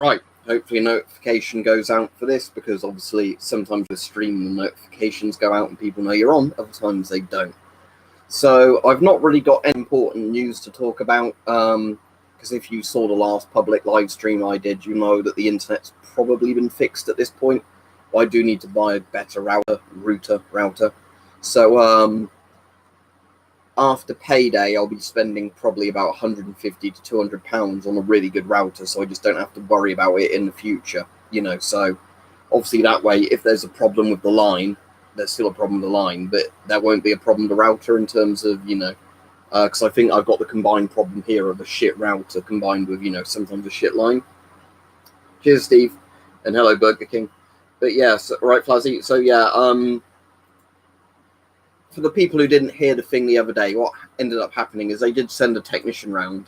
Right, hopefully a notification goes out for this, because obviously sometimes with stream the notifications go out and people know you're on, other times they don't. So I've not really got any important news to talk about, because if you saw the last public live stream I did, you know that the internet's probably been fixed at this point. I do need to buy a better router. So after payday, I'll be spending probably about 150 to 200 pounds on a really good router, so I just don't have to worry about it in the future, you know. So obviously that way, if there's a problem with the line, there's still a problem with the line, but there won't be a problem with the router in terms of, you know, because I think I've got the combined problem here of a shit router combined with, you know, sometimes a shit line. Cheers, Steve, and hello, Burger King. But yeah, so, right, Flazzy. So yeah, for the people who didn't hear the thing the other day, what ended up happening is they did send a technician round.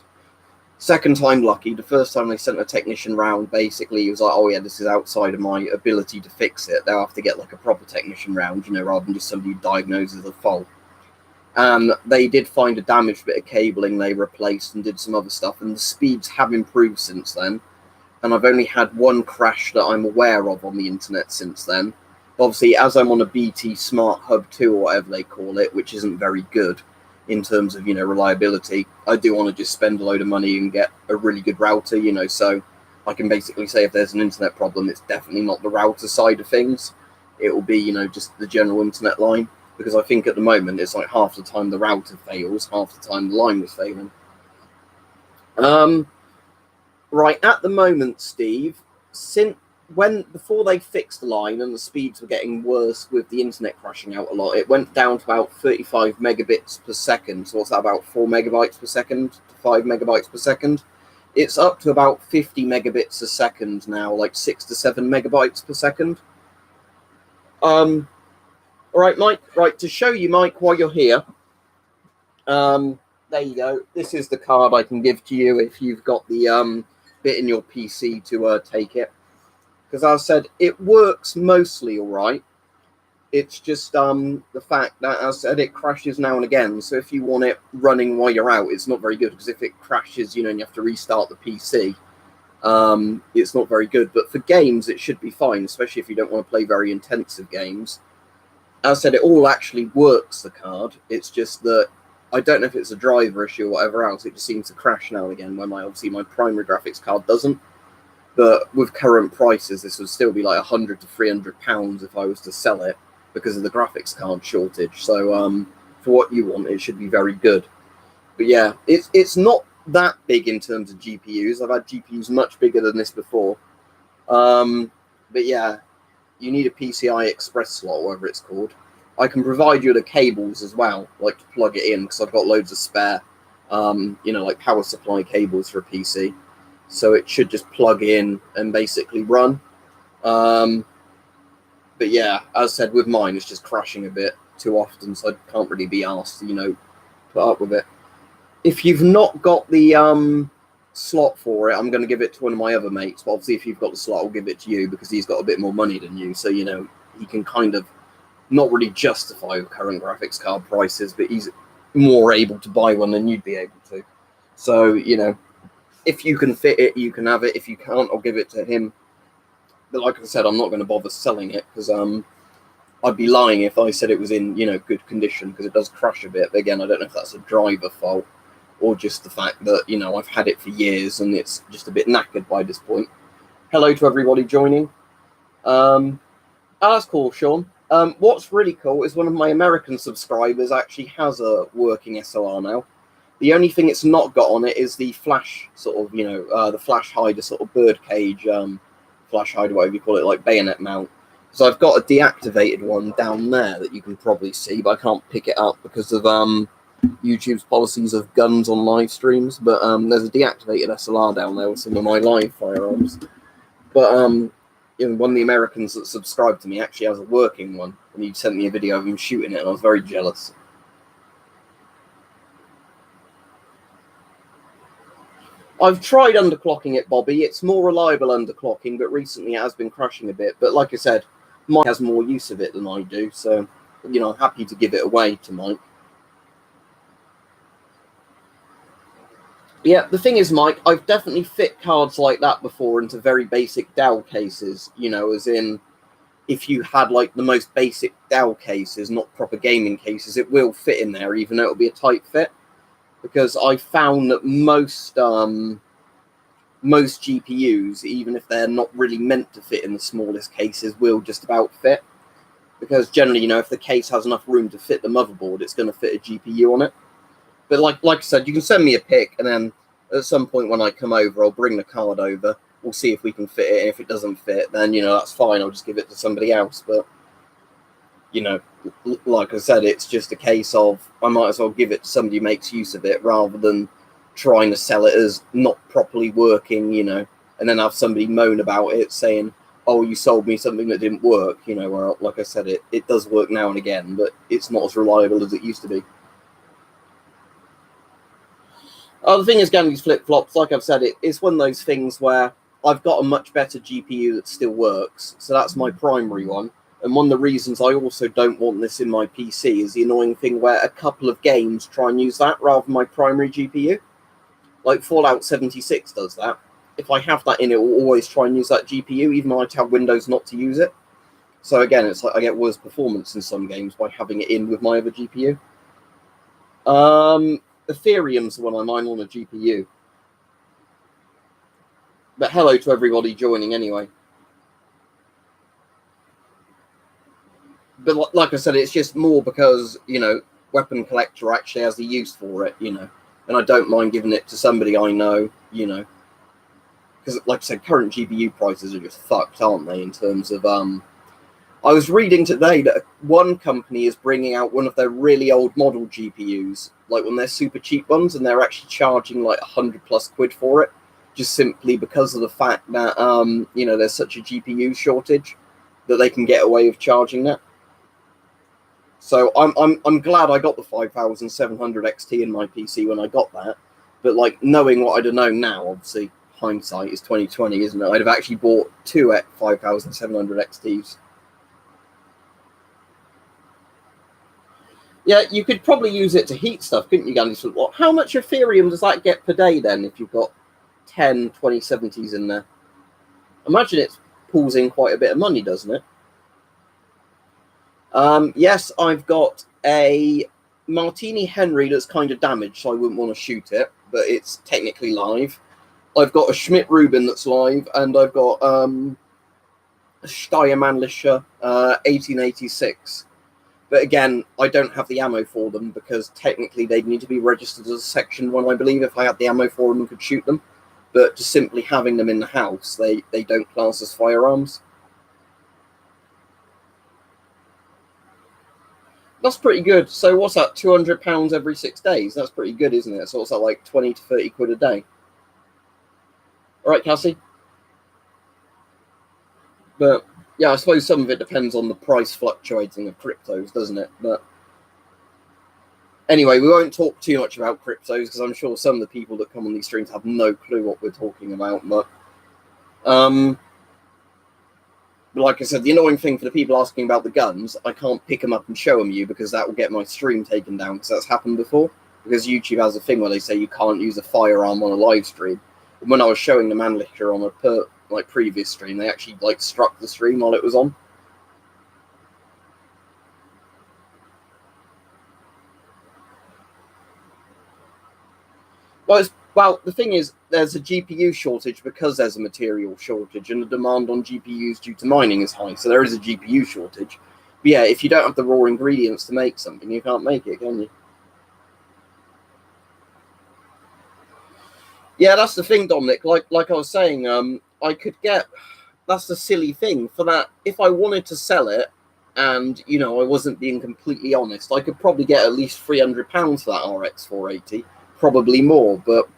Second time lucky. The first time they sent a technician round, basically it was like, oh yeah, this is outside of my ability to fix it. They'll have to get like a proper technician round, you know, rather than just somebody who diagnoses a fault. And they did find a damaged bit of cabling they replaced and did some other stuff, and the speeds have improved since then. And I've only had one crash that I'm aware of on the internet since then. Obviously, as I'm on a BT Smart Hub 2 or whatever they call it, which isn't very good in terms of, you know, reliability, I do want to just spend a load of money and get a really good router, you know, so I can basically say if there's an internet problem, it's definitely not the router side of things. It will be, you know, just the general internet line, because I think at the moment it's like half the time the router fails, half the time the line was failing. Right, at the moment, Steve, before they fixed the line and the speeds were getting worse with the internet crashing out a lot, it went down to about 35 megabits per second. So what's that, about 4 megabytes per second to 5 megabytes per second? It's up to about 50 megabits a second now, like 6 to 7 megabytes per second. All right, Mike. Right, to show you, Mike, while you're here, there you go. This is the card I can give to you if you've got the bit in your PC to take it. Because as I said, it works mostly all right. It's just the fact that, as I said, it crashes now and again. So if you want it running while you're out, it's not very good, because if it crashes, you know, and you have to restart the PC, it's not very good. But for games, it should be fine, especially if you don't want to play very intensive games. As I said, it all actually works, the card. It's just that I don't know if it's a driver issue or whatever else. It just seems to crash now and again when obviously my primary graphics card doesn't. But with current prices, this would still be like 100 to 300 pounds if I was to sell it, because of the graphics card shortage. So for what you want, it should be very good. But yeah, it's not that big in terms of GPUs. I've had GPUs much bigger than this before. But yeah, you need a PCI Express slot, whatever it's called. I can provide you the cables as well, like to plug it in, because I've got loads of spare, you know, like power supply cables for a PC. So it should just plug in and basically run. But yeah, as I said, with mine, it's just crashing a bit too often, so I can't really be asked to, you know, put up with it. If you've not got the slot for it, I'm going to give it to one of my other mates. But obviously, if you've got the slot, I'll give it to you, because he's got a bit more money than you. So, you know, he can kind of not really justify current graphics card prices, but he's more able to buy one than you'd be able to. So, you know, if you can fit it, you can have it. If you can't, I'll give it to him. But like I said, I'm not going to bother selling it, because I'd be lying if I said it was in, you know, good condition, because it does crash a bit. But again, I don't know if that's a driver fault or just the fact that, you know, I've had it for years and it's just a bit knackered by this point. Hello to everybody joining. That's cool, Sean. What's really cool is one of my American subscribers actually has a working SLR now. The only thing it's not got on it is the flash sort of, you know, the flash hider sort of bird cage, flash hider, whatever you call it, like bayonet mount. So I've got a deactivated one down there that you can probably see, but I can't pick it up because of YouTube's policies of guns on live streams. But there's a deactivated SLR down there with some of my live firearms. But you know, one of the Americans that subscribed to me actually has a working one, and he sent me a video of him shooting it, and I was very jealous. I've tried underclocking it, Bobby. It's more reliable underclocking, but recently it has been crashing a bit. But like I said, Mike has more use of it than I do, so, you know, I'm happy to give it away to Mike. Yeah, the thing is, Mike, I've definitely fit cards like that before into very basic DAO cases, you know, as in if you had like the most basic DAO cases, not proper gaming cases, it will fit in there, even though it'll be a tight fit. Because I found that most GPUs, even if they're not really meant to fit in the smallest cases, will just about fit. Because generally, you know, if the case has enough room to fit the motherboard, it's going to fit a GPU on it. But like I said, you can send me a pic, and then at some point when I come over, I'll bring the card over. We'll see if we can fit it. And if it doesn't fit, then, you know, that's fine. I'll just give it to somebody else. But, you know, like I said, it's just a case of I might as well give it to somebody who makes use of it rather than trying to sell it as not properly working, you know, and then have somebody moan about it saying, oh, you sold me something that didn't work, you know, where, like I said, it does work now and again, but it's not as reliable as it used to be. The thing is, getting these flip-flops, like I've said, it's one of those things where I've got a much better GPU that still works, so that's my primary one. And one of the reasons I also don't want this in my PC is the annoying thing where a couple of games try and use that rather than my primary GPU. Like Fallout 76 does that. If I have that in, it will always try and use that GPU, even though I tell Windows not to use it. So again, it's like I get worse performance in some games by having it in with my other GPU. Ethereum's the one I mine on a GPU. But hello to everybody joining anyway. But like I said, it's just more because, you know, Weapon Collector actually has the use for it, you know. And I don't mind giving it to somebody I know, you know. Because, like I said, current GPU prices are just fucked, aren't they, in terms of... I was reading today that one company is bringing out one of their really old model GPUs, like one of their super cheap ones, and they're actually charging like 100 plus quid for it, just simply because of the fact that, you know, there's such a GPU shortage that they can get away with charging that. So I'm glad I got the 5700 XT in my PC when I got that, but like knowing what I'd have known now, obviously hindsight is 2020, isn't it? I'd have actually bought two at 5700 XTs. Yeah, you could probably use it to heat stuff, couldn't you, Gandhi? So how much Ethereum does that get per day then if you've got 10 2070s in there? Imagine it pulls in quite a bit of money, doesn't it? Yes, I've got a Martini Henry that's kind of damaged, so I wouldn't want to shoot it, but it's technically live. I've got a Schmidt Rubin that's live, and I've got a Steyr-Mannlicher 1886. But again, I don't have the ammo for them because technically they'd need to be registered as a Section 1, I believe, if I had the ammo for them and could shoot them. But just simply having them in the house, they don't class as firearms. That's pretty good. So what's that, £200 every 6 days? That's pretty good, isn't it? So what's that, like 20 to 30 quid a day? All right, Cassie? But yeah, I suppose some of it depends on the price fluctuating of cryptos, doesn't it? But anyway, we won't talk too much about cryptos because I'm sure some of the people that come on these streams have no clue what we're talking about. But like I said, the annoying thing for the people asking about the guns, I can't pick them up and show them you because that will get my stream taken down because that's happened before. Because YouTube has a thing where they say you can't use a firearm on a live stream. And when I was showing the Mannlicher on a previous stream, they actually like struck the stream while it was on. Well, the thing is, there's a GPU shortage because there's a material shortage, and the demand on GPUs due to mining is high. So there is a GPU shortage. But yeah, if you don't have the raw ingredients to make something, you can't make it, can you? Yeah, that's the thing, Dominic. Like I was saying, I could get. That's the silly thing for that. If I wanted to sell it, and you know, I wasn't being completely honest, I could probably get at least £300 for that RX 480, probably more. But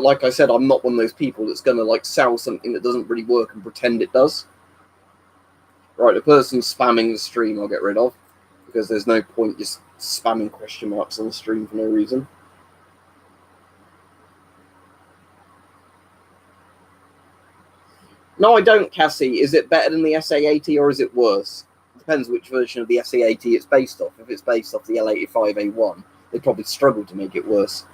like I said, I'm not one of those people that's going to like sell something that doesn't really work and pretend it does. Right, the person spamming the stream I'll get rid of because there's no point just spamming question marks on the stream for no reason. No, I don't, Cassie. Is it better than the SA80 or is it worse? It depends which version of the SA80 it's based off. If it's based off the L85A1, they probably struggle to make it worse.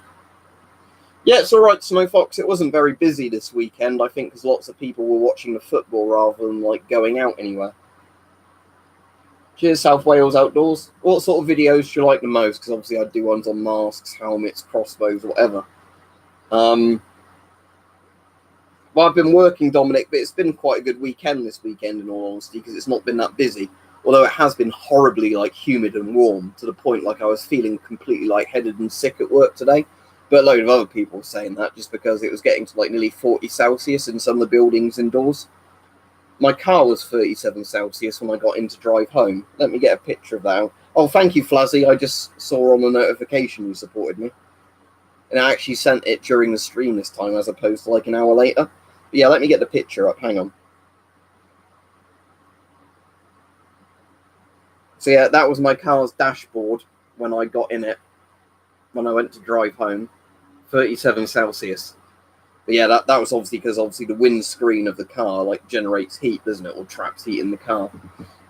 Yeah, it's all right, Snow Fox. It wasn't very busy this weekend, I think, because lots of people were watching the football rather than like going out anywhere. Cheers, South Wales Outdoors. What sort of videos do you like the most? Because obviously I do ones on masks, helmets, crossbows, whatever. Well, I've been working, Dominic, but it's been quite a good weekend this weekend, in all honesty, because it's not been that busy. Although it has been horribly like humid and warm to the point like I was feeling completely lightheaded and sick at work today. But a load of other people were saying that just because it was getting to like nearly 40 Celsius in some of the buildings indoors. My car was 37 Celsius when I got in to drive home. Let me get a picture of that. Oh, thank you, Flazzy. I just saw on the notification you supported me. And I actually sent it during the stream this time as opposed to like an hour later. But yeah, let me get the picture up. Hang on. So yeah, that was my car's dashboard when I got in it, when I went to drive home. 37 Celsius. But yeah, that was obviously because obviously the windscreen of the car like generates heat, doesn't it, or traps heat in the car.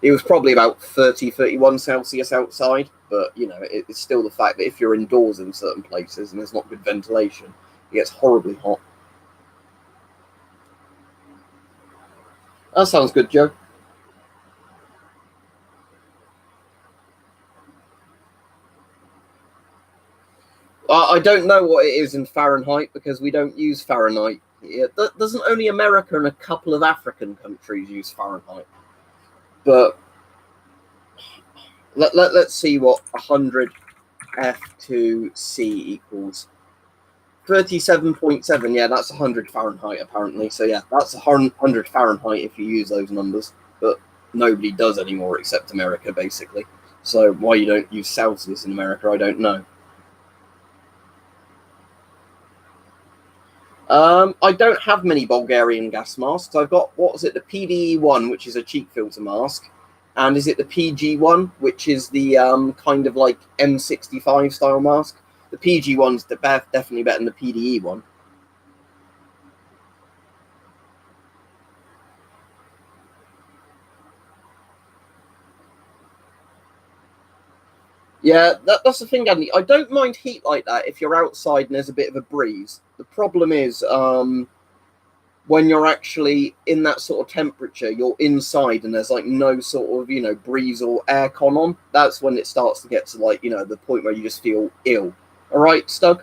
It was probably about 30, 31 Celsius outside, but you know, it's still the fact that if you're indoors in certain places and there's not good ventilation, it gets horribly hot. That sounds good, Joe. I don't know what it is in Fahrenheit because we don't use Fahrenheit. Doesn't only America and a couple of African countries use Fahrenheit? But let's see what 100 F2C equals. 37.7, yeah, that's 100 Fahrenheit apparently. So yeah, that's 100 Fahrenheit if you use those numbers. But nobody does anymore except America, basically. So why you don't use Celsius in America, I don't know. I don't have many Bulgarian gas masks. I've got, what was it, the PDE1, which is a cheek filter mask. And is it the PG1, which is the kind of like M65 style mask? The PG1's definitely better than the PDE one. Yeah, that's the thing, Andy. I don't mind heat like that if you're outside and there's a bit of a breeze. The problem is when you're actually in that sort of temperature, you're inside and there's like no sort of, you know, breeze or aircon on. That's when it starts to get to like, you know, the point where you just feel ill. All right, Stug?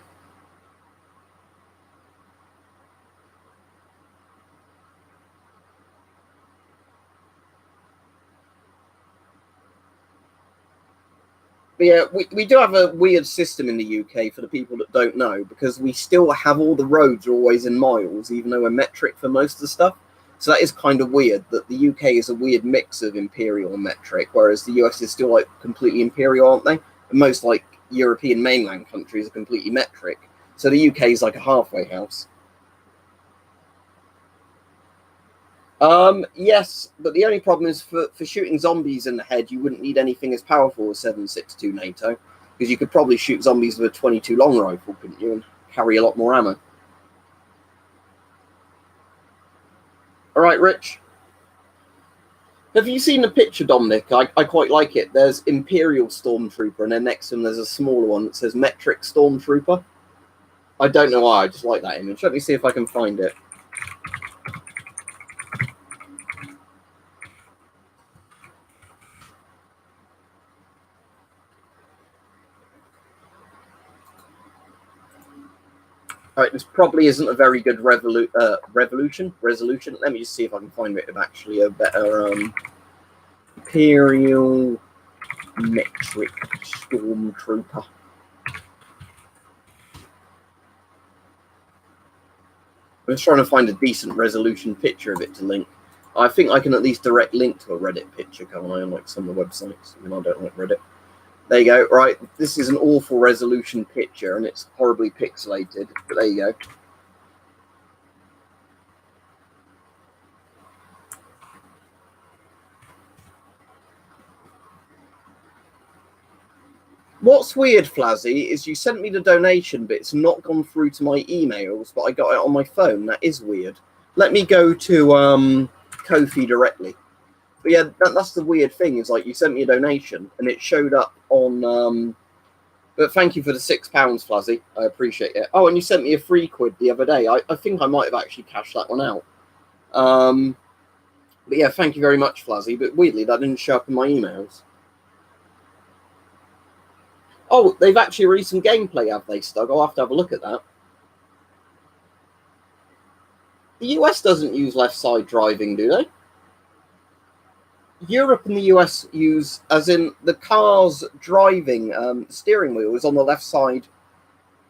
But yeah, we do have a weird system in the UK for the people that don't know, because we still have all the roads always in miles, even though we're metric for most of the stuff. So that is kind of weird that the UK is a weird mix of imperial and metric, whereas the US is still like completely imperial, aren't they? And most like European mainland countries are completely metric. So the UK is like a halfway house. Yes, but the only problem is for shooting zombies in the head, you wouldn't need anything as powerful as 7.62 NATO, because you could probably shoot zombies with a 22 long rifle, couldn't you, and carry a lot more ammo. All right, Rich. Have you seen the picture, Dominic? I quite like it. There's Imperial Stormtrooper, and then next to him there's a smaller one that says Metric Stormtrooper. I don't know why, I just like that image. Let me see if I can find it. All right, this probably isn't a very good resolution. Let me just see if I can find it of actually a better Imperial Metric Stormtrooper. I'm just trying to find a decent resolution picture of it to link. I think I can at least direct link to a Reddit picture, can't I, on like some of the websites? I mean, I don't like Reddit. There you go. Right, this is an awful resolution picture, and it's horribly pixelated, but there you go. What's weird, Flazzy, is you sent me the donation, but it's not gone through to my emails, but I got it on my phone. That is weird. Let me go to Ko-fi directly. But yeah, that's the weird thing, is like you sent me a donation and it showed up on But thank you for the £6, Flazzy. I appreciate it. Oh, and you sent me a free quid the other day. I think I might have actually cashed that one out. But yeah, thank you very much, Flazzy. But weirdly, that didn't show up in my emails. Oh, they've actually released some gameplay, have they, Stug? I'll have to have a look at that. The US doesn't use left side driving, do they? Europe and the US use, as in the car's driving steering wheel is on the left side.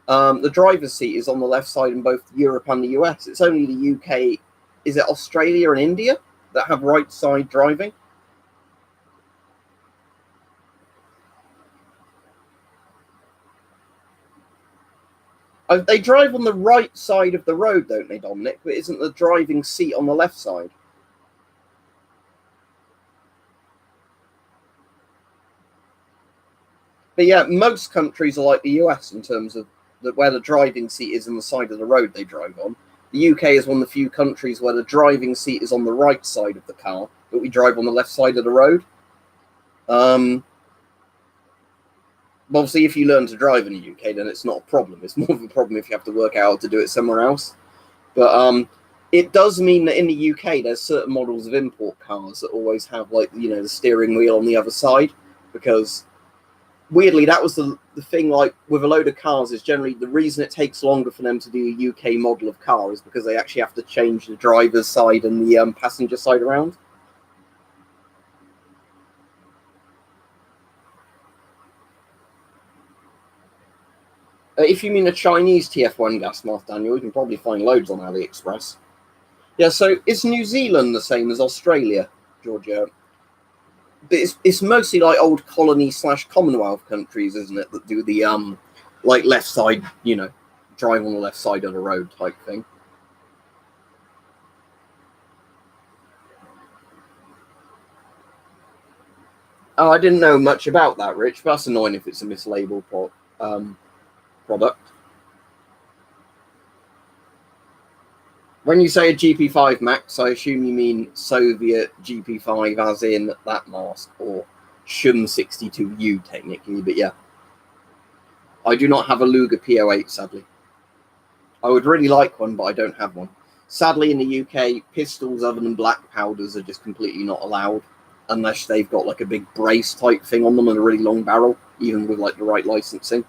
The driver's seat is on the left side in both Europe and the US. It's only the UK, is it Australia and India that have right side driving? They drive on the right side of the road, don't they, Dominic? But isn't the driving seat on the left side? But yeah, most countries are like the US in terms of where the driving seat is on the side of the road they drive on. The UK is one of the few countries where the driving seat is on the right side of the car, but we drive on the left side of the road. Obviously, if you learn to drive in the UK, then it's not a problem. It's more of a problem if you have to work out how to do it somewhere else. But it does mean that in the UK, there's certain models of import cars that always have, like, you know, the steering wheel on the other side, because weirdly, that was the thing, like, with a load of cars, is generally the reason it takes longer for them to do a UK model of car is because they actually have to change the driver's side and the passenger side around. If you mean a Chinese TF1 gas mask, Daniel, you can probably find loads on AliExpress. Yeah, so is New Zealand the same as Australia, Georgia? It's mostly like old colony / Commonwealth countries, isn't it, that do the like left side, you know, drive on the left side of the road type thing. Oh, I didn't know much about that, Rich. But that's annoying if it's a mislabeled product. When you say a GP5 Max, I assume you mean Soviet GP5 as in that mask, or Shum 62U technically, but yeah. I do not have a Luger P08, sadly. I would really like one, but I don't have one. Sadly, in the UK, pistols other than black powders are just completely not allowed, unless they've got like a big brace type thing on them and a really long barrel, even with like the right licensing.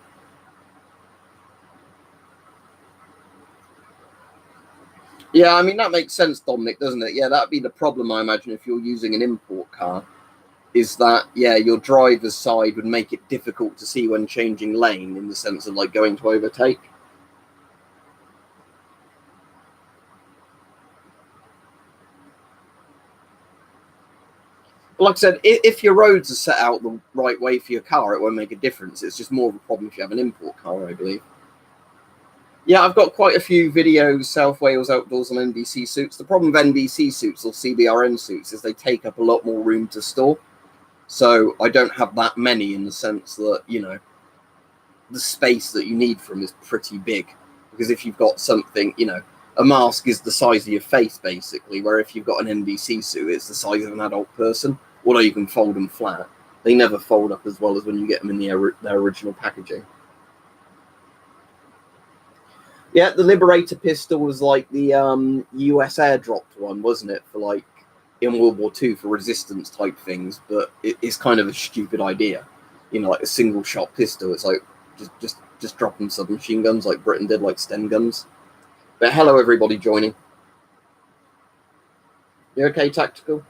Yeah, I mean, that makes sense, Dominic, doesn't it? Yeah, that'd be the problem, I imagine, if you're using an import car, is that, yeah, your driver's side would make it difficult to see when changing lane, in the sense of like going to overtake. Like I said, if your roads are set out the right way for your car, it won't make a difference. It's just more of a problem if you have an import car, I believe. Yeah, I've got quite a few videos, South Wales Outdoors on NBC suits. The problem with NBC suits or CBRN suits is they take up a lot more room to store. So I don't have that many, in the sense that, you know, the space that you need for them is pretty big. Because if you've got something, you know, a mask is the size of your face, basically, where if you've got an NBC suit, it's the size of an adult person. Although you can fold them flat. They never fold up as well as when you get them in their original packaging. Yeah, the Liberator pistol was like the US airdropped one, wasn't it? For like in World War II for resistance type things, but it's kind of a stupid idea. You know, like a single shot pistol. It's like just dropping submachine guns like Britain did, like Sten guns. But hello, everybody joining. You okay, Tactical?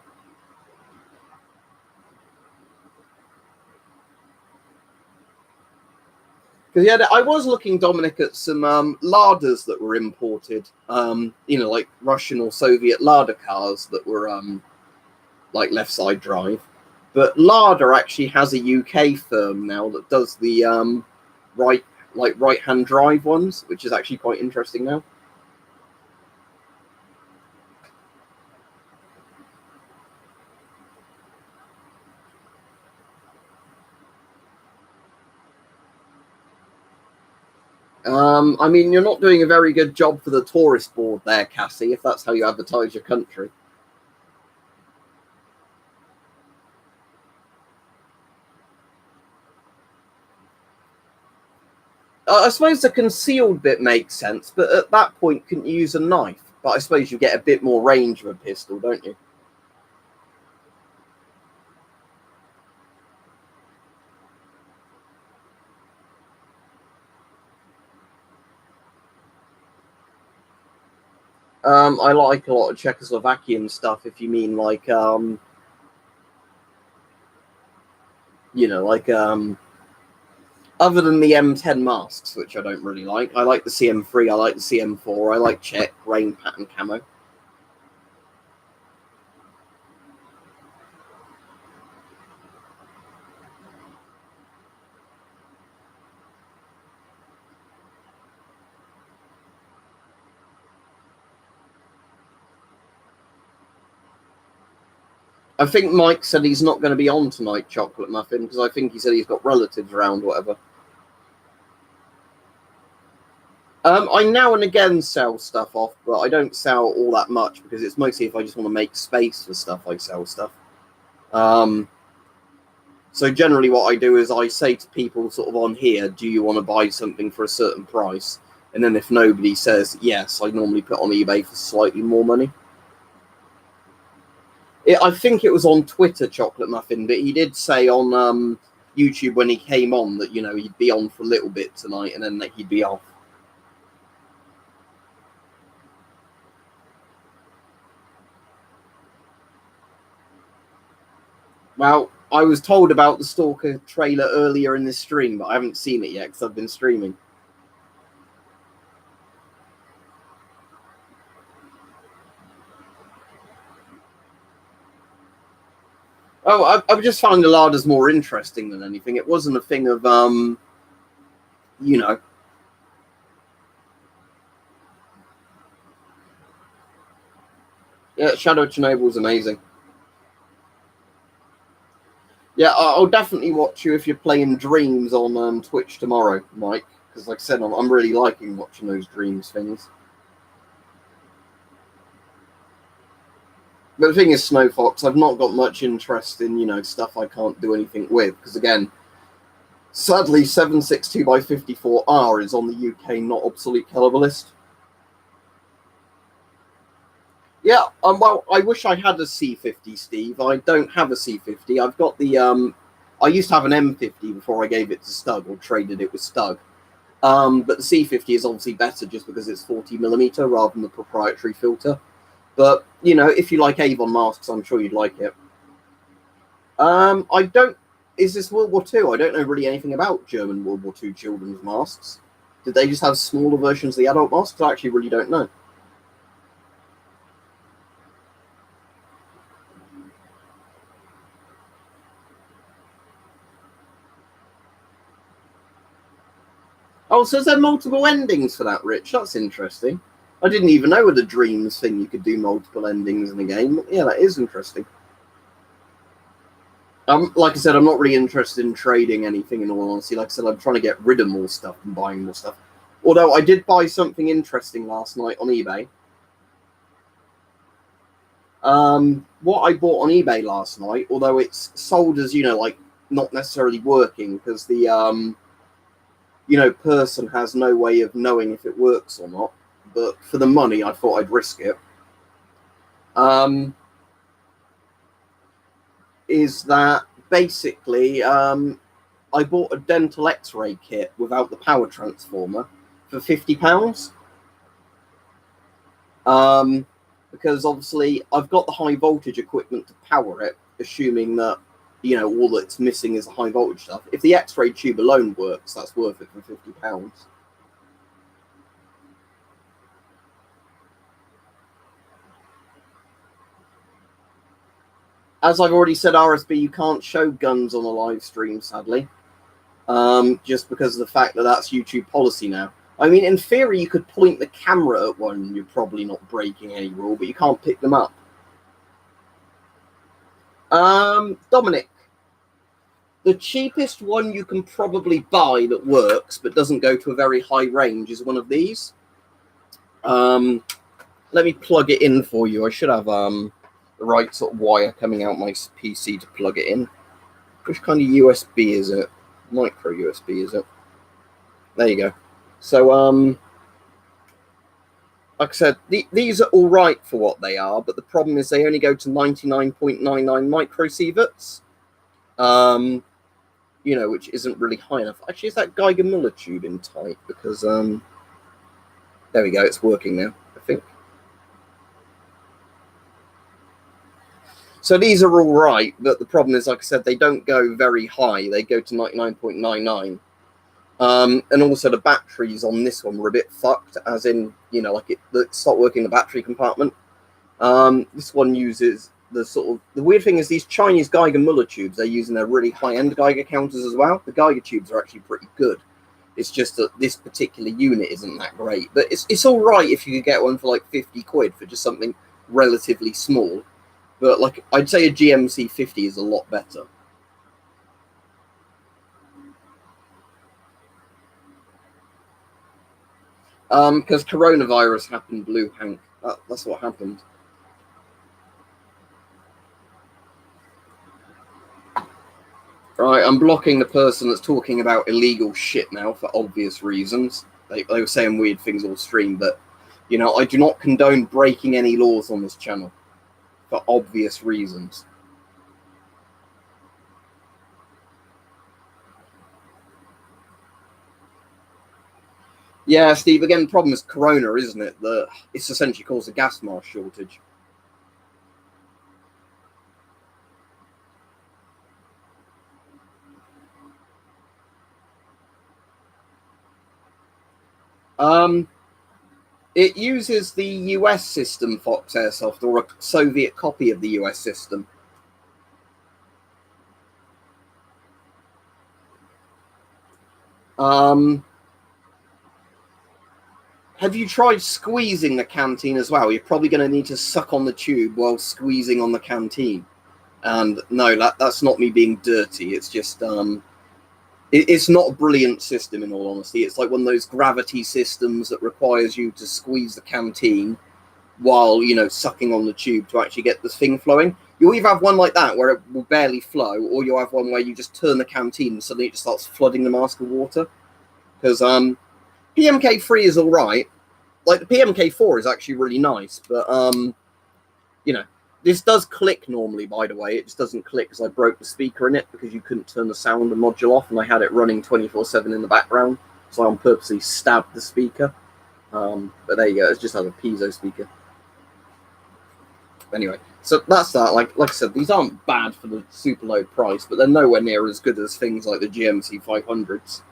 Because yeah, I was looking, Dominic, at some Ladas that were imported. You know, like Russian or Soviet Lada cars that were like left side drive. But Lada actually has a UK firm now that does the right hand drive ones, which is actually quite interesting now. I mean, you're not doing a very good job for the tourist board there, Cassie, if that's how you advertise your country. I suppose the concealed bit makes sense, but at that point, couldn't you use a knife? But I suppose you get a bit more range of a pistol, don't you? I like a lot of Czechoslovakian stuff, if you mean like, you know, like, other than the M10 masks, which I don't really like. I like the CM3, I like the CM4, I like Czech, rain pattern camo. I think Mike said he's not going to be on tonight, Chocolate Muffin, because I think he said he's got relatives around, whatever. I now and again sell stuff off, but I don't sell all that much because it's mostly if I just want to make space for stuff, I sell stuff. So generally what I do is I say to people sort of on here, do you want to buy something for a certain price? And then if nobody says yes, I normally put on eBay for slightly more money. I think it was on Twitter, Chocolate Muffin, but he did say on YouTube when he came on that, you know, he'd be on for a little bit tonight and then he'd be off. Well, I was told about the Stalker trailer earlier in this stream, but I haven't seen it yet because I've been streaming. Oh, I've just found the larders more interesting than anything. It wasn't a thing of, you know. Yeah, Shadow Chernobyl is amazing. Yeah, I'll definitely watch you if you're playing Dreams on Twitch tomorrow, Mike. Because like I said, I'm really liking watching those Dreams things. But the thing is, Snowfox, I've not got much interest in, you know, stuff I can't do anything with. Because again, sadly, 762x54R is on the UK not obsolete caliber list. Yeah, well, I wish I had a C50, Steve. I don't have a C50. I've got the, I used to have an M50 before I gave it to Stug or traded it with Stug. But the C50 is obviously better just because it's 40mm rather than the proprietary filter. But, you know, if you like Avon masks, I'm sure you'd like it. I don't, is this World War II? I don't know really anything about German World War II children's masks. Did they just have smaller versions of the adult masks? I actually really don't know. Oh, so is there multiple endings for that, Rich? That's interesting. I didn't even know with the Dreams thing you could do multiple endings in a game. Yeah, that is interesting. Like I said, I'm not really interested in trading anything in all honesty. Like I said, I'm trying to get rid of more stuff and buying more stuff. Although I did buy something interesting last night on eBay. What I bought on eBay last night, although it's sold as, you know, like not necessarily working because the you know, person has no way of knowing if it works or not. But for the money, I thought I'd risk it. Is that basically I bought a dental X-ray kit without the power transformer for £50. Because obviously I've got the high voltage equipment to power it, assuming that, you know, all that's missing is the high voltage stuff. If the X-ray tube alone works, that's worth it for £50. As I've already said, RSB, you can't show guns on a live stream, sadly. Just because of the fact that that's YouTube policy now. I mean, in theory, you could point the camera at one and you're probably not breaking any rule, but you can't pick them up. Dominic, the cheapest one you can probably buy that works but doesn't go to a very high range is one of these. Let me plug it in for you. I should have the right sort of wire coming out my PC to plug it in. Which kind of USB is it? Micro USB, is it? There you go. So like I said, these are all right for what they are, but the problem is they only go to 99.99 microsieverts, you know, which isn't really high enough. Actually, is that Geiger-Müller tube in tight? Because there we go, it's working now, I think. So these are all right, but the problem is, like I said, they don't go very high. They go to 99.99. And also the batteries on this one were a bit fucked, as in, you know, like it stopped working the battery compartment. This one uses the weird thing is these Chinese Geiger-Müller tubes, they're using their really high-end Geiger counters as well. The Geiger tubes are actually pretty good. It's just that this particular unit isn't that great. But it's all right if you could get one for like 50 quid for just something relatively small. But like I'd say a GMC 50 is a lot better. Because coronavirus happened, Blue Hank. That's what happened. Right, I'm blocking the person that's talking about illegal shit now for obvious reasons. They were saying weird things all stream, but, you know, I do not condone breaking any laws on this channel for obvious reasons. Yeah, Steve, again, the problem is corona, isn't it? It's essentially caused a gas mask shortage. It uses the US system, Fox Airsoft, or a Soviet copy of the US system. Have you tried squeezing the canteen as well? You're probably going to need to suck on the tube while squeezing on the canteen. And no, that's not me being dirty. It's just it's not a brilliant system, in all honesty. It's like one of those gravity systems that requires you to squeeze the canteen while, you know, sucking on the tube to actually get the thing flowing. You'll either have one like that where it will barely flow, or you'll have one where you just turn the canteen and suddenly it just starts flooding the mask with water. Because PMK3 is all right. Like the PMK4 is actually really nice, but you know, this does click normally, by the way. It just doesn't click because I broke the speaker in it because you couldn't turn the sound module off, and I had it running 24/7 in the background, so I purposely stabbed the speaker. But there you go. It's just has a piezo speaker. Anyway, so that's that. Like I said, these aren't bad for the super low price, but they're nowhere near as good as things like the GMC 500s.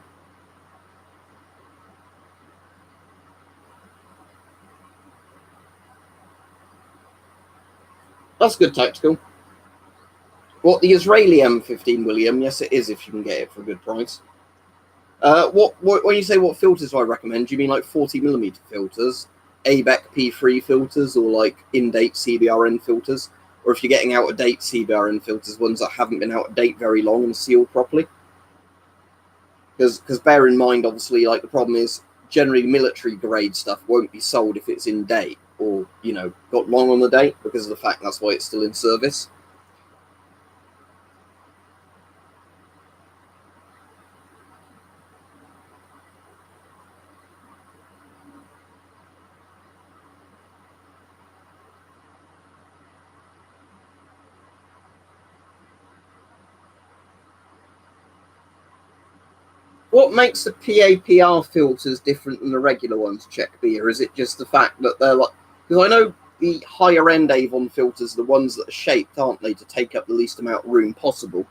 That's good tactical. What, the Israeli M15, William? Yes, it is if you can get it for a good price. What when you say what filters do I recommend, do you mean like 40mm filters, ABEC P3 filters, or like in-date CBRN filters? Or if you're getting out-of-date CBRN filters, ones that haven't been out of date very long and sealed properly? Because bear in mind, obviously, like the problem is generally military grade stuff won't be sold if it's in date or, you know, got long on the date, because of the fact that's why it's still in service. What makes the PAPR filters different than the regular ones, Check B? Or is it just the fact that they're like... Because I know the higher end Avon filters are the ones that are shaped, aren't they, to take up the least amount of room possible.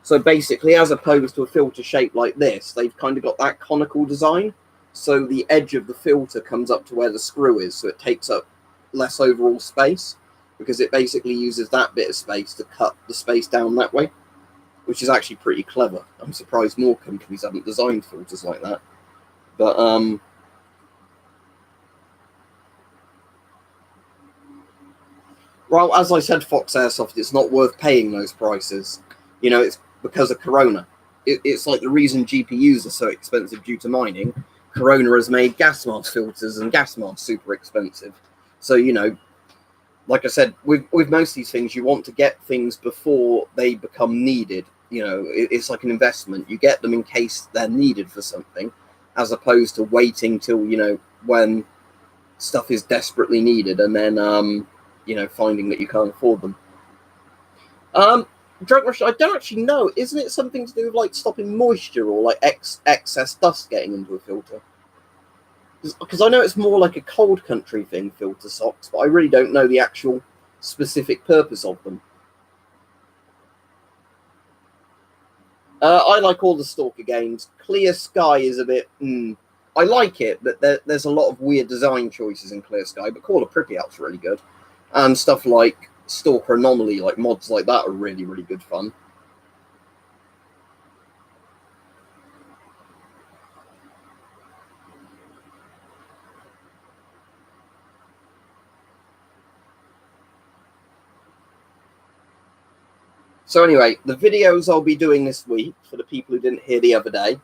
So basically, as opposed to a filter shaped like this, they've kind of got that conical design. So the edge of the filter comes up to where the screw is, so it takes up less overall space, because it basically uses that bit of space to cut the space down that way, which is actually pretty clever. I'm surprised more companies haven't designed filters like that. But well, as I said, Fox Airsoft, it's not worth paying those prices. You know, it's because of Corona. It's like the reason GPUs are so expensive due to mining. Corona has made gas mask filters and gas masks super expensive. So, you know, like I said, with most of these things, you want to get things before they become needed. You know, it's like an investment. You get them in case they're needed for something. as opposed to waiting till, you know, when stuff is desperately needed and then, you know, finding that you can't afford them. Drug rush, I don't actually know. Isn't it something to do with like stopping moisture or like excess dust getting into a filter? Because I know it's more like a cold country thing, filter socks, but I really don't know the actual specific purpose of them. I like all the Stalker games. Clear Sky is a bit... I like it, but there's a lot of weird design choices in Clear Sky, but Call of Pripyat's really good. And stuff like Stalker Anomaly, like mods like that are really, really good fun. So anyway, the videos I'll be doing this week, for the people who didn't hear the other day,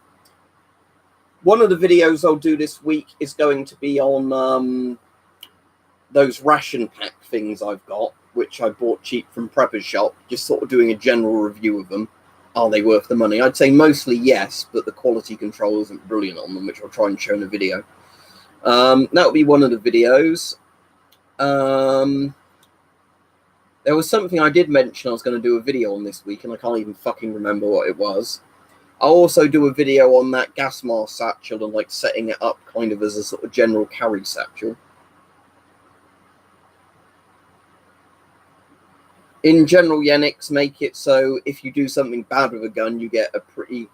one of the videos I'll do this week is going to be on those ration pack things I've got, which I bought cheap from Prepper's Shop, just sort of doing a general review of them. Are they worth the money? I'd say mostly yes, but the quality control isn't brilliant on them, which I'll try and show in a video. That'll be one of the videos. There was something I did mention I was going to do a video on this week, and I can't even fucking remember what it was. I'll also do a video on that gas mask satchel and like setting it up kind of as a sort of general carry satchel. In general, Yenix, make it so if you do something bad with a gun, you get a pretty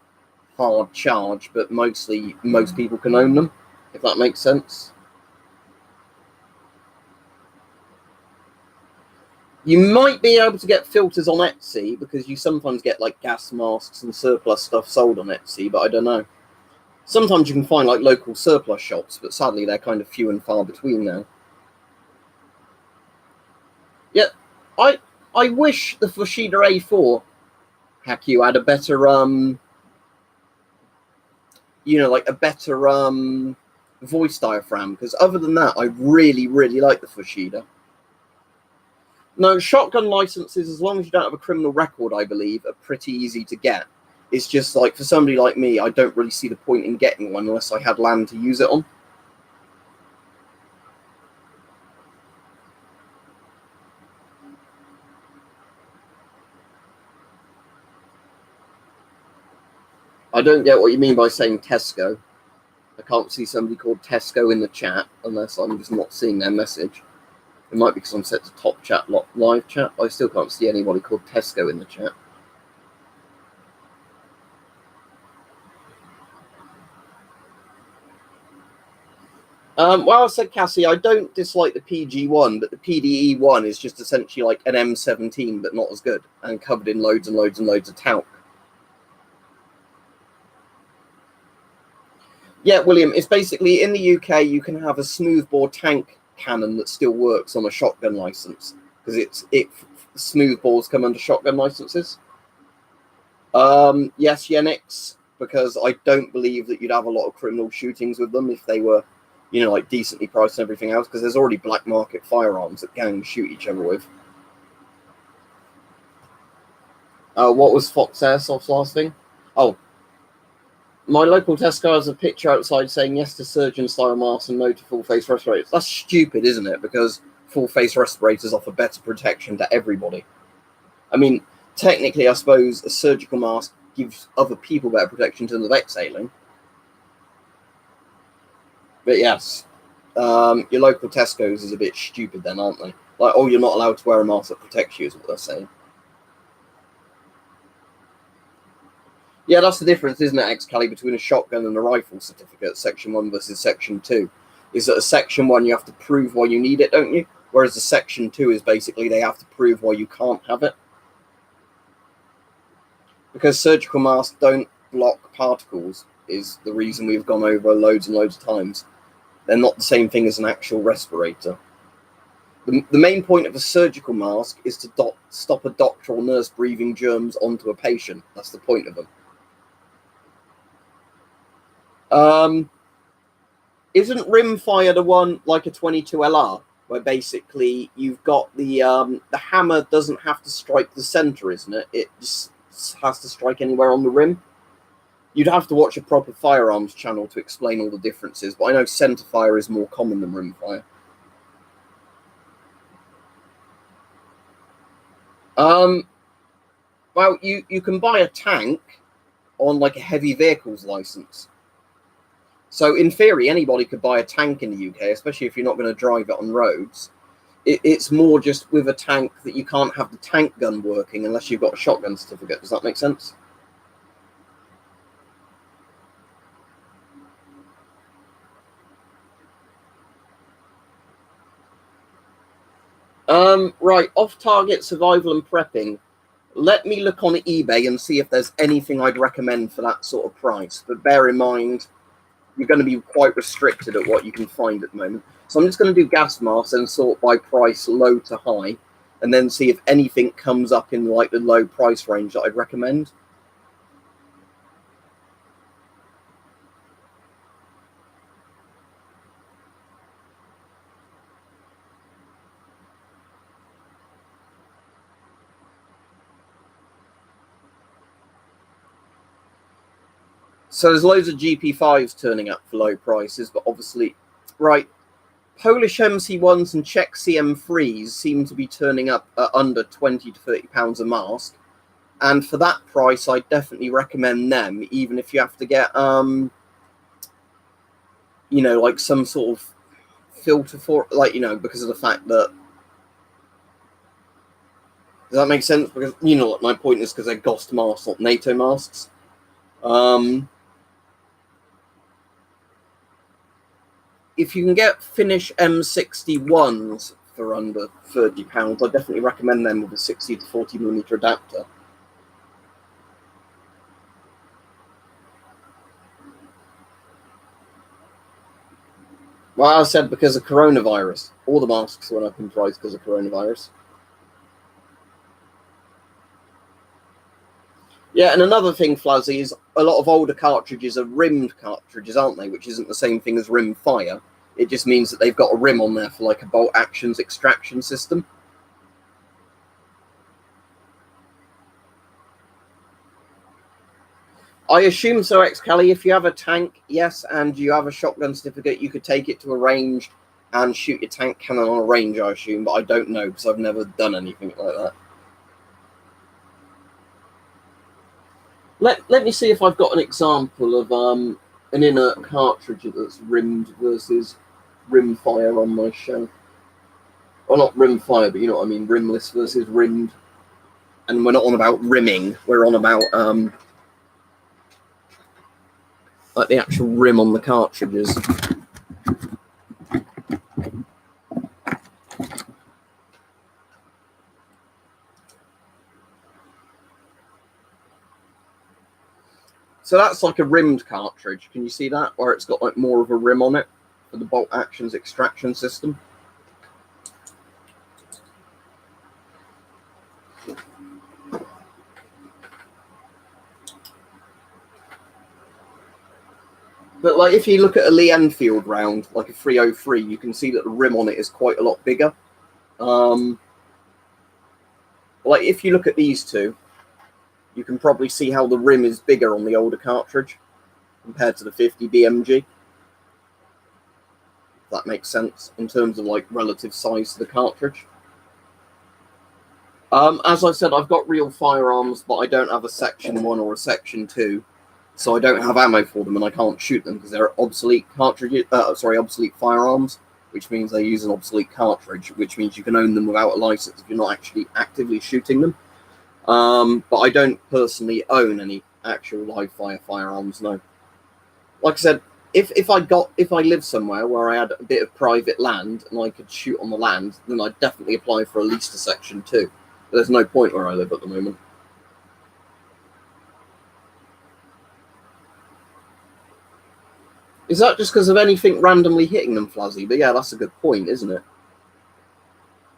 hard charge, but mostly most people can own them, if that makes sense. You might be able to get filters on Etsy, because you sometimes get like gas masks and surplus stuff sold on Etsy, but I don't know. Sometimes you can find like local surplus shops, but sadly they're kind of few and far between now. Yeah, I wish the Fushida A4 Haku had a better you know, like a better voice diaphragm, because other than that I really, really like the Fushida. No, shotgun licenses, as long as you don't have a criminal record, I believe, are pretty easy to get. It's just like, for somebody like me, I don't really see the point in getting one unless I had land to use it on. I don't get what you mean by saying Tesco. I can't see somebody called Tesco in the chat, unless I'm just not seeing their message. It might be because I'm set to top chat, live chat. I still can't see anybody called Tesco in the chat. Well, I said, Cassie, I don't dislike the PG1, but the PDE1 is just essentially like an M17, but not as good, and covered in loads and loads and loads of talc. Yeah, William, it's basically, in the UK, you can have a smoothbore tank cannon that still works on a shotgun license, because smoothbores come under shotgun licenses. Yes, Yenix, because I don't believe that you'd have a lot of criminal shootings with them if they were, you know, like decently priced and everything else, because there's already black market firearms that gangs shoot each other with. What was Fox Airsoft's last thing? Oh, my local Tesco has a picture outside saying yes to surgeon-style masks and no to full-face respirators. That's stupid, isn't it? Because full-face respirators offer better protection to everybody. I mean, technically, I suppose a surgical mask gives other people better protection in terms of exhaling. But yes, your local Tesco's is a bit stupid then, aren't they? Like, oh, you're not allowed to wear a mask that protects you is what they're saying. Yeah, that's the difference, isn't it, X-Cali, between a shotgun and a rifle certificate, Section 1 versus Section 2. Is that a Section 1 you have to prove why you need it, don't you? Whereas the Section 2 is basically they have to prove why you can't have it. Because surgical masks don't block particles is the reason we've gone over loads and loads of times. They're not the same thing as an actual respirator. The main point of a surgical mask is to stop a doctor or nurse breathing germs onto a patient. That's the point of them. Isn't rimfire the one like a 22LR, where basically you've got the hammer doesn't have to strike the center, isn't it? It just has to strike anywhere on the rim. You'd have to watch a proper firearms channel to explain all the differences, but I know centerfire is more common than rimfire. Well, you can buy a tank on like a heavy vehicles license. So in theory, anybody could buy a tank in the UK, especially if you're not going to drive it on roads. It's more just with a tank that you can't have the tank gun working unless you've got a shotgun certificate. Does that make sense? Right, off-target survival and prepping. Let me look on eBay and see if there's anything I'd recommend for that sort of price. But bear in mind, you're going to be quite restricted at what you can find at the moment. So I'm just going to do gas masks and sort by price low to high, and then see if anything comes up in like the low price range that I'd recommend. So there's loads of GP5s turning up for low prices, but obviously, right, Polish MC1s and Czech CM3s seem to be turning up at under 20 to 30 pounds a mask. And for that price, I definitely recommend them, even if you have to get, you know, like some sort of filter for, like, you know, because of the fact that, does that make sense? Because, you know, what my point is, because they're GOST masks, not NATO masks. If you can get Finnish M61s for under £30, I definitely recommend them with a 60 to 40mm adapter. Well, I said because of coronavirus. All the masks went up in price because of coronavirus. Yeah, and another thing, Flazzy, is a lot of older cartridges are rimmed cartridges, aren't they? Which isn't the same thing as rim fire. It just means that they've got a rim on there for like a bolt actions extraction system. I assume so, X-Cali. If you have a tank, yes, and you have a shotgun certificate, you could take it to a range and shoot your tank cannon on a range, I assume, but I don't know because I've never done anything like that. Let me see if I've got an example of an inert cartridge that's rimmed versus rim fire on my shelf. Well, not rim fire, but you know what I mean, rimless versus rimmed. And we're not on about rimming, we're on about like the actual rim on the cartridges. So that's like a rimmed cartridge. Can you see that? Where it's got like more of a rim on it for the bolt actions extraction system. But like if you look at a Lee Enfield round, like a 303, you can see that the rim on it is quite a lot bigger. Like if you look at these two, you can probably see how the rim is bigger on the older cartridge compared to the 50 BMG. If that makes sense in terms of like relative size to the cartridge. As I said, I've got real firearms, but I don't have a Section 1 or a Section 2. So I don't have ammo for them and I can't shoot them because they're obsolete cartridges, obsolete firearms, which means they use an obsolete cartridge, which means you can own them without a license if you're not actually actively shooting them. But I don't personally own any actual live fire firearms, no. Like I said, if I lived somewhere where I had a bit of private land and I could shoot on the land, then I'd definitely apply for at least a Section 2. But there's no point where I live at the moment. Is that just because of anything randomly hitting them, Flazzy? But yeah, that's a good point, isn't it?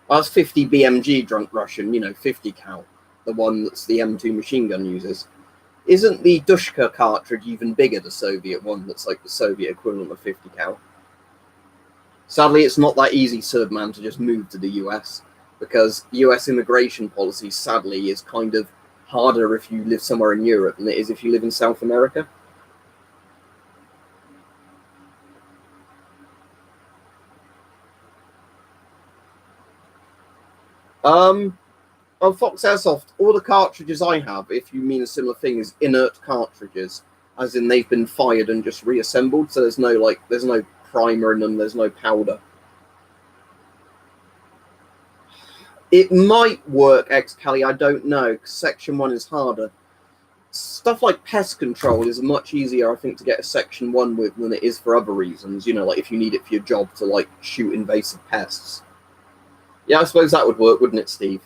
That's 50 BMG Drunk Russian, you know, 50 cal, the one that's the M2 machine gun uses. Isn't the Dushka cartridge even bigger, the Soviet one that's like the Soviet equivalent of 50 cal? Sadly, it's not that easy, Serbman, to just move to the US because US immigration policy, sadly, is kind of harder if you live somewhere in Europe than it is if you live in South America. On Fox Airsoft, all the cartridges I have, if you mean a similar thing, is inert cartridges, as in they've been fired and just reassembled. So there's no primer in them. There's no powder. It might work, X-Cali, I don't know, because Section 1 is harder. Stuff like pest control is much easier, I think, to get a Section 1 with than it is for other reasons. You know, like if you need it for your job to, like, shoot invasive pests. Yeah, I suppose that would work, wouldn't it, Steve?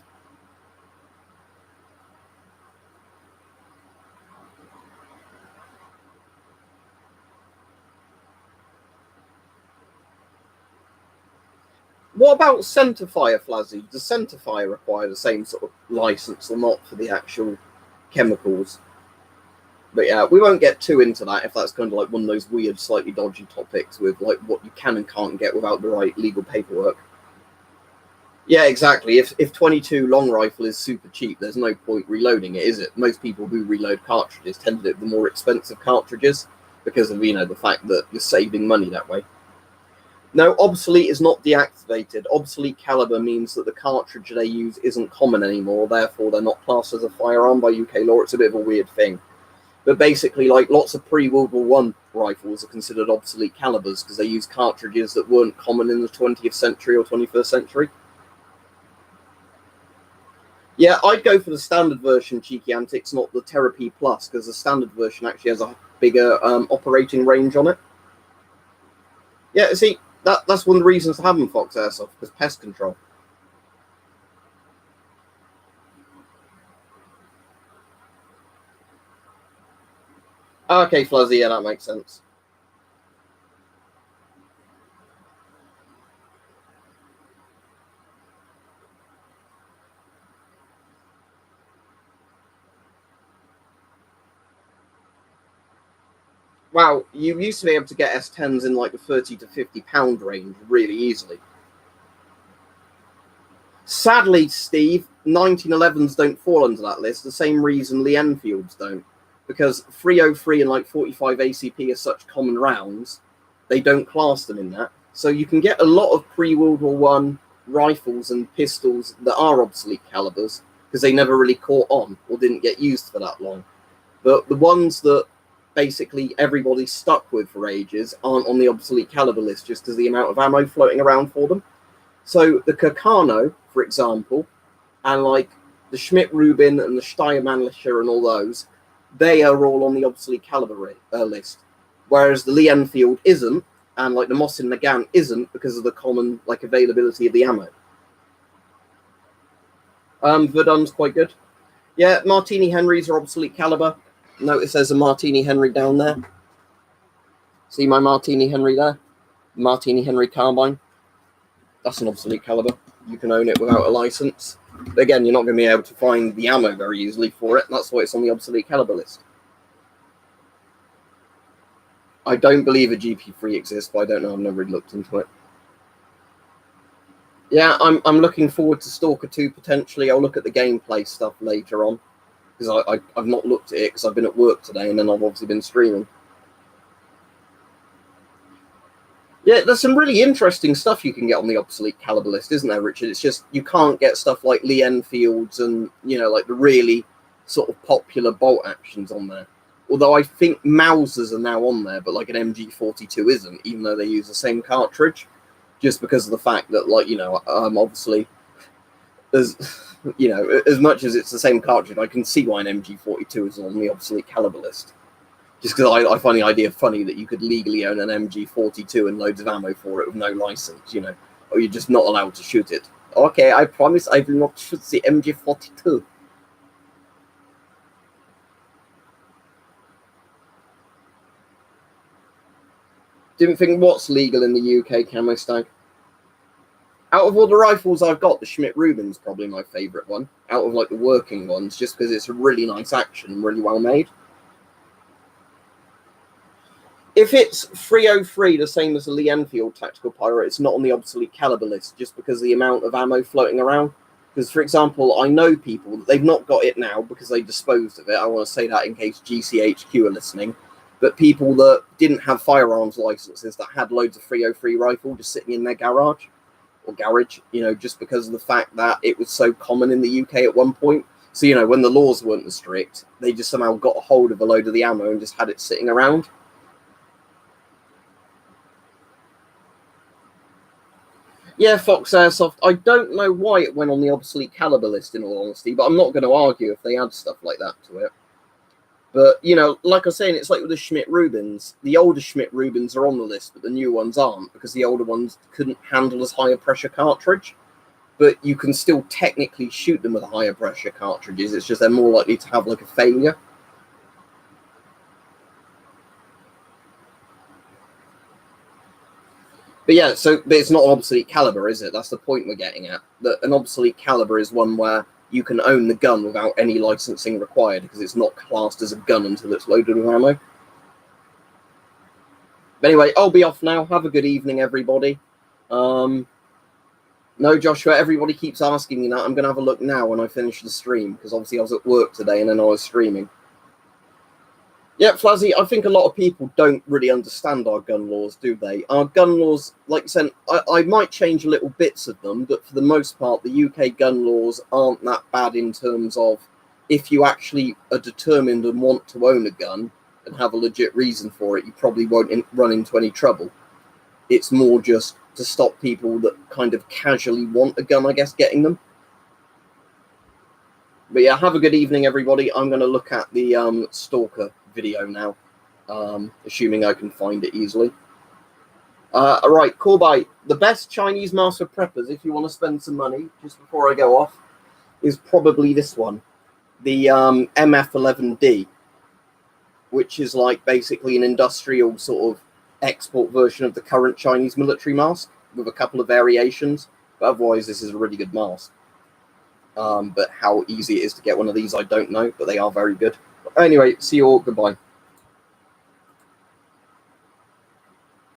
What about centerfire, Flazzy? Does centerfire require the same sort of license or not for the actual chemicals? But yeah, we won't get too into that if that's kind of like one of those weird, slightly dodgy topics with like what you can and can't get without the right legal paperwork. Yeah, exactly. If 22 long rifle is super cheap, there's no point reloading it, is it? Most people who reload cartridges tend to do the more expensive cartridges because of, you know, the fact that you're saving money that way. No, obsolete is not deactivated. Obsolete caliber means that the cartridge they use isn't common anymore, therefore they're not classed as a firearm by UK law. It's a bit of a weird thing. But basically, like, lots of pre-World War I rifles are considered obsolete calibers because they use cartridges that weren't common in the 20th century or 21st century. Yeah, I'd go for the standard version, Cheeky Antics, not the Therapy Plus, because the standard version actually has a bigger operating range on it. Yeah, see, that's one of the reasons to have them Fox Airsoft, because pest control. Okay, Fluzzy, yeah, that makes sense. Wow, you used to be able to get S10s in like the 30 to 50 pound range really easily. Sadly, Steve, 1911s don't fall under that list. The same reason Lee Enfields don't, because 303 and like 45 ACP are such common rounds, they don't class them in that. So you can get a lot of pre-World War One rifles and pistols that are obsolete calibers because they never really caught on or didn't get used for that long. But the ones that basically everybody's stuck with for ages aren't on the obsolete caliber list just because the amount of ammo floating around for them. So the Kakano, for example, and like the Schmidt-Rubin and the Steyr-Mannlicher and all those, they are all on the obsolete caliber list. Whereas the Lee Enfield isn't, and like the Mosin Nagant isn't because of the common like availability of the ammo. Verdun's quite good. Yeah, Martini Henrys are obsolete caliber. Notice there's a Martini Henry down there. See my Martini Henry there? Martini Henry carbine. That's an obsolete caliber. You can own it without a license. But again, you're not going to be able to find the ammo very easily for it. That's why it's on the obsolete caliber list. I don't believe a GP3 exists, but I don't know. I've never really looked into it. Yeah, I'm looking forward to Stalker 2 potentially. I'll look at the gameplay stuff later on because I've not looked at it because I've been at work today and then I've obviously been streaming. Yeah, there's some really interesting stuff you can get on the obsolete caliber list, isn't there, Richard? It's just you can't get stuff like Lee Enfields and, you know, like the really sort of popular bolt actions on there. Although I think Mausers are now on there, but like an MG42 isn't, even though they use the same cartridge, just because of the fact that, like, you know, obviously, as you know, as much as it's the same cartridge, I can see why an MG42 is on the obsolete caliber list. Just because I find the idea funny that you could legally own an MG42 and loads of ammo for it with no license, you know, or you're just not allowed to shoot it. Okay, I promise I will not shoot the MG42. Didn't think what's legal in the UK, Camo Stag. Out of all the rifles I've got, the Schmidt-Rubin's probably my favourite one. Out of like the working ones, just because it's a really nice action and really well made. If it's 303, the same as the Lee Enfield Tactical Pyro, it's not on the obsolete caliber list just because of the amount of ammo floating around. Because, for example, I know people that they've not got it now because they disposed of it. I want to say that in case GCHQ are listening. But people that didn't have firearms licenses that had loads of 303 rifle just sitting in their garage or garage, you know, just because of the fact that it was so common in the UK at one point. So, you know, when the laws weren't as strict, they just somehow got a hold of a load of the ammo and just had it sitting around. Yeah, Fox Airsoft, I don't know why it went on the obsolete caliber list, in all honesty, but I'm not going to argue if they add stuff like that to it. But, you know, like I was saying, it's like with the Schmidt-Rubins. The older Schmidt-Rubins are on the list, but the new ones aren't, because the older ones couldn't handle as high a pressure cartridge. But you can still technically shoot them with higher pressure cartridges. It's just they're more likely to have, like, a failure. But yeah, but it's not an obsolete caliber, is it? That's the point we're getting at. That an obsolete caliber is one where you can own the gun without any licensing required, because it's not classed as a gun until it's loaded with ammo. But anyway, I'll be off now. Have a good evening, everybody. No, Joshua, everybody keeps asking me that. I'm going to have a look now when I finish the stream, because obviously I was at work today and then I was streaming. Yeah, Flazzy, I think a lot of people don't really understand our gun laws, do they? Our gun laws, like I said, I might change little bits of them, but for the most part, the UK gun laws aren't that bad in terms of if you actually are determined and want to own a gun and have a legit reason for it, you probably won't run into any trouble. It's more just to stop people that kind of casually want a gun, I guess, getting them. But yeah, have a good evening, everybody. I'm going to look at the Stalker video now, assuming I can find it easily. All right, cool. Bye. The best Chinese mask for preppers, if you want to spend some money, just before I go off, is probably this one, the MF11D, which is like basically an industrial sort of export version of the current Chinese military mask with a couple of variations. But otherwise, this is a really good mask. But how easy it is to get one of these, I don't know, but they are very good. Anyway, see you all. Goodbye.